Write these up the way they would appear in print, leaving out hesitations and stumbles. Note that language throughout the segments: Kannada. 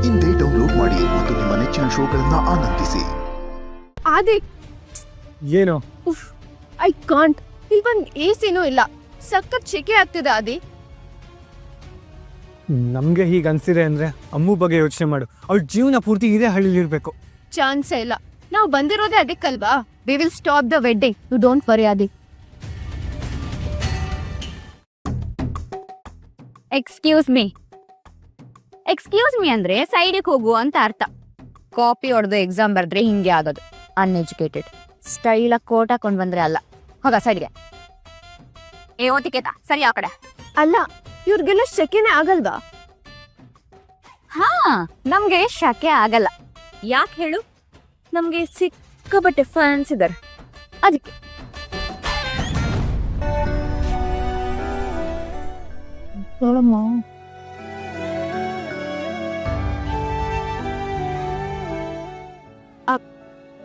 ಇಂದೇ ಡೌನ್ಲೋಡ್ ಮಾಡಿ ಮತ್ತು ನಿಮ್ಮ ನೆಚ್ಚಿನ ಶೋಗಳನ್ನ ಆನಂದಿಸಿ. ಆದಿ ಏನು ಉಫ್ ಐ ಕಾಂಟ್. ಇಲ್ಲಿ ಬಂದ್ ಎಸಿನೂ ಇಲ್ಲ, ಸಖತ್ ಶೆಕೆ ಆಗ್ತಿದೆ ಆದಿ. ನಮ್ಗೆ ಹೀಗೆ ಅನ್ಸಿದೆ ಅಂದ್ರೆ ಅಮ್ಮು ಬಗ್ಗೆ ಯೋಚನೆ ಮಾಡು. ಅವಳ ಜೀವನ ಪೂರ್ತಿ ಇದೇ ಹಳ್ಳಿಲಿರ್ಬೇಕು. ಚಾನ್ಸೇ ಇಲ್ಲ. ನಾವು ಬಂದಿರೋದೇ ಅದಕ್ಕಲ್ವಾ. We will stop the wedding, you don't worry Aadi. Excuse me ಅಂದ್ರೆ ಸೈಡಿಗೆ ಹೋಗು ಅಂತ ಅರ್ಥ. ಕಾಪಿ ಹೊಡೆದು ಎಕ್ಸಾಮ್ ಬರ್ದ್ರೆ ಹಿಂಗೆ ಆಗೋದು. ಅನ್ಎಜುಕೇಟೆಡ್ ಸ್ಟೈಲಾಗಿ ಕೋಟ್ ಹಾಕೊಂಡ್ ಬಂದ್ರೆ ಅಲ್ಲ. ಹೋಗ ಸೈಡ್ಗೆ. ಏ ಓತಿಕೇತ ಸರಿ ಆ ಕಡೆ. ಅಲ್ಲ, ಇವ್ರಿಗೆಲ್ಲ ಶೆಕೆನೇ ಆಗಲ್ವಾ? ಹಾ, ನಮ್ಗೆ ಶಕೆ ಆಗಲ್ಲ. ಯಾಕೆ ಹೇಳು? ನಮ್ಗೆ ಸಿಕ್ಕಾಪಟ್ಟೆ ಫ್ಯಾನ್ಸ್ ಇದಾರೆ, ಅದಕ್ಕೆ.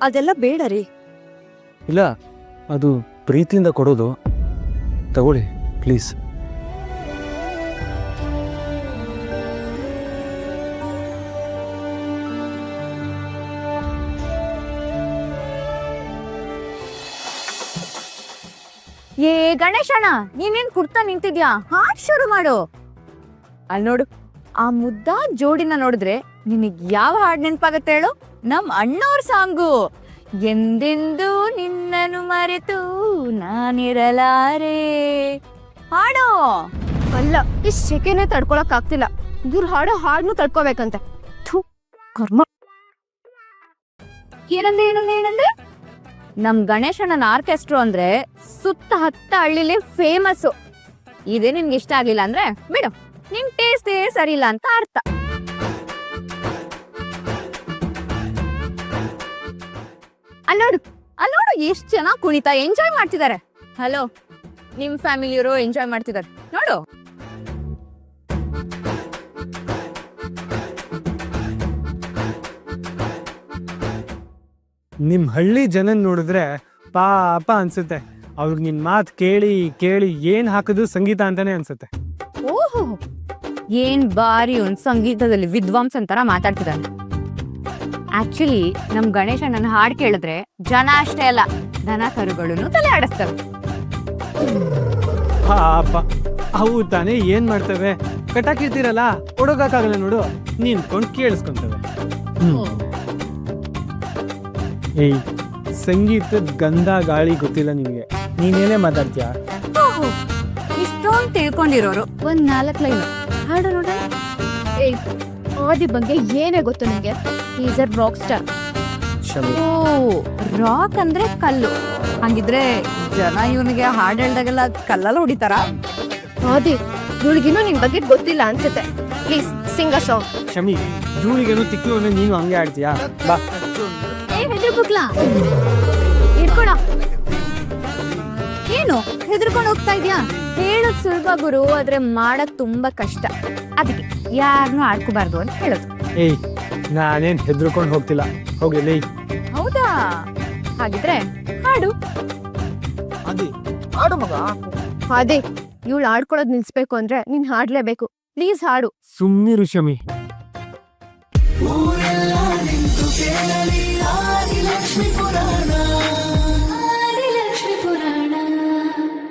ಅದೆಲ್ಲ ಬೇಡ ರೀ. ಇಲ್ಲ, ಅದು ಪ್ರೀತಿಯಿಂದ ಕೊಡೋದು. ತಗೊಳ್ಳಿ ಪ್ಲೀಸ್. ಏ ಗಣೇಶಣ್ಣ, ನೀನೇನ್ ಕುಡ್ತಾ ನಿಂತಿದ್ಯಾ? ಹಾಡ್ ಶುರು ಮಾಡು. ಅಲ್ಲಿ ನೋಡು, ಆ ಮುದ್ದ ಜೋಡಿನ ನೋಡಿದ್ರೆ ನಿನಗ್ ಯಾವ ಹಾಡ್ ನೆನಪಾಗತ್ತೆ ಹೇಳು? ನಮ್ ಅಣ್ಣವ್ರ ಸಾಂಗು. ಎಂದೆಂದು ನಿನ್ನನ್ನು ಮರೆತು ನಾನಿರಲಾರೆ. ಹಾಡು. ಅಲ್ಲ, ಈ ಶೆಕೆನೇ ತಡ್ಕೊಳಕ್ ಆಗ್ತಿಲ್ಲ. ಇವ್ರು ಹಾಡೋ ಹಾಡ್ನು ತಡ್ಕೋಬೇಕಂತೆ. ಥು, ಕರ್ಮ. ಏನಂದ್ರೆ ನಮ್ ಗಣೇಶಣ್ಣನ ಆರ್ಕೆಸ್ಟ್ರಾ ಅಂದ್ರೆ ಸುತ್ತ ಹತ್ತ ಹಳ್ಳಿಲಿ ಫೇಮಸ್. ಇದೇ ನಿನ್ಗೆ ಇಷ್ಟ ಆಗ್ಲಿಲ್ಲ ಅಂದ್ರೆ ಬಿಡು, ನಿನ್ ಟೇಸ್ಟೇ ಸರಿ ಇಲ್ಲ ಅಂತ ಅರ್ಥ. ಅಲ್ಲೋಡು ಎಷ್ಟ್ ಜನ ಕುಣಿತಾ ಎಂಜಾಯ್ ಮಾಡ್ತಿದ್ದಾರೆ. ಹಲೋ, ನಿಮ್ ಫ್ಯಾಮಿಲಿಯವರು ಎಂಜಾಯ್ ಮಾಡ್ತಿದ್ದಾರೆ ನೋಡು. ನಿಮ್ ಹಳ್ಳಿ ಜನನ್ ನೋಡಿದ್ರೆ ಪಾಪ ಅನ್ಸುತ್ತೆ. ಅವ್ರಿಗೆ ನಿನ್ ಮಾತು ಕೇಳಿ ಕೇಳಿ ಏನ್ ಹಾಕಿದ್ರು ಸಂಗೀತ ಅಂತಾನೆ ಅನ್ಸುತ್ತೆ. ಓಹೋ, ಏನ್ ಬಾರಿ ಒಂದ್ ಸಂಗೀತದಲ್ಲಿ ವಿದ್ವಾಂಸ ಅಂತಾರ ಮಾತಾಡ್ತಿದ್ದಾನೆ. ಆಕ್ಚುಲಿ ನಮ್ ಗಣೇಶ ನನ್ನ ಹಾಡ್ ಕೇಳಿದ್ರೆ ಜನ ಅಷ್ಟೇ ಅಲ್ಲ, ದನ ಕರುಗಳನ್ನು ತಲೆ ಆಡಿಸ್ತವೆ. ಪಾಪ ಅವು ತಾನೇ ಏನ್ ಮಾಡ್ತವೆ? ಕಟಾಕಿರ್ತೀರಲ್ಲ, ಒಡೋಗಕ್ಕಾಗಲ್ಲ ನೋಡು, ನಿಂತ್ಕೊಂಡು ಕೇಳಿಸ್ಕೊಂತವೆ. ಏಯ್, ಸಂಗೀತದ ಗಂಧ ಗಾಳಿ ಗೊತ್ತಿಲ್ಲ ನಿನ್ಗೆ, ನೀನೇನೇ ಮಾತಾಡ್ತೀಯ? ಇಷ್ಟೊಂದು ತಿಳ್ಕೊಂಡಿರೋರು ಒಂದ್ 4 ಲೈನ್ ಹಾಡು ನೋಡ. ಏಯ್, ಆದಿ ಬಗ್ಗೆ ಏನೇ ಗೊತ್ತು ನಿಂಗೆ? Is a rock star. ಓ, ರಾಕ್ ಅಂದ್ರೆ ಕಲ್ಲು. ಹಂಗಿದ್ರೆ ಜನ ಇವನಿಗೆ ಹಾಡು ಹೇಳ್ದಾಗೆಲ್ಲ ಕಲ್ಲಲ್ಲ ಹೊಡಿತಾರ? ಆದಿ, ಇವಳಿಗಿನ್ನೂ ನಿನ್ ಬಗ್ಗೆ ಗೊತ್ತಿಲ್ಲ ಅನ್ಸುತ್ತೆ. Please sing a song. Shami, ಇವಳಿಗೇನು ತಿಕ್ಲು ಅಂದ್ರೆ ನೀನು ಹಂಗೆ ಆಡ್ತೀಯಾ? ಬಾ. ಇಟ್ಕೊಳ. ಏನು ಹೆದರ್ಕೊಂಡು ಹೋಗ್ತಾ ಇದ್ಯಾ? ಹೇಳೋದ್ ಸುಲಭ ಗುರು, ಆದ್ರೆ ಮಾಡಕ್ ತುಂಬಾ ಕಷ್ಟ. ಅದಕ್ಕೆ ಯಾರನ್ನೂ ಆಡ್ಕೋಬಾರ್ದು ಅಂತ ಹೇಳೋದು. ಏಯ್, ನಾನೇನ್ ಹೆದರ್ಕೊಂಡು ಹೋಗ್ತಿಲ್ಲ, ಹೋಗ್ಲಿ. ಹೌದಾ? ಹಾಗಿದ್ರೆ ಹಾಡು. ಹಾಡು ಮಗ. ಆದಿ, ಇವಳು ಆಡ್ಕೊಳ್ಳೋದ್ ನಿಲ್ಸ್ಬೇಕು ಅಂದ್ರೆ ನೀನ್ ಹಾಡ್ಲೇಬೇಕು. ಪ್ಲೀಸ್ ಹಾಡು. ಸುಮ್ನಿರು ಶಮಿ. ಊರೆಲ್ಲ ನಿಂತು ಕೇಳಲಿ ಆದಿಲಕ್ಷ್ಮಿ ಪುರಾಣ.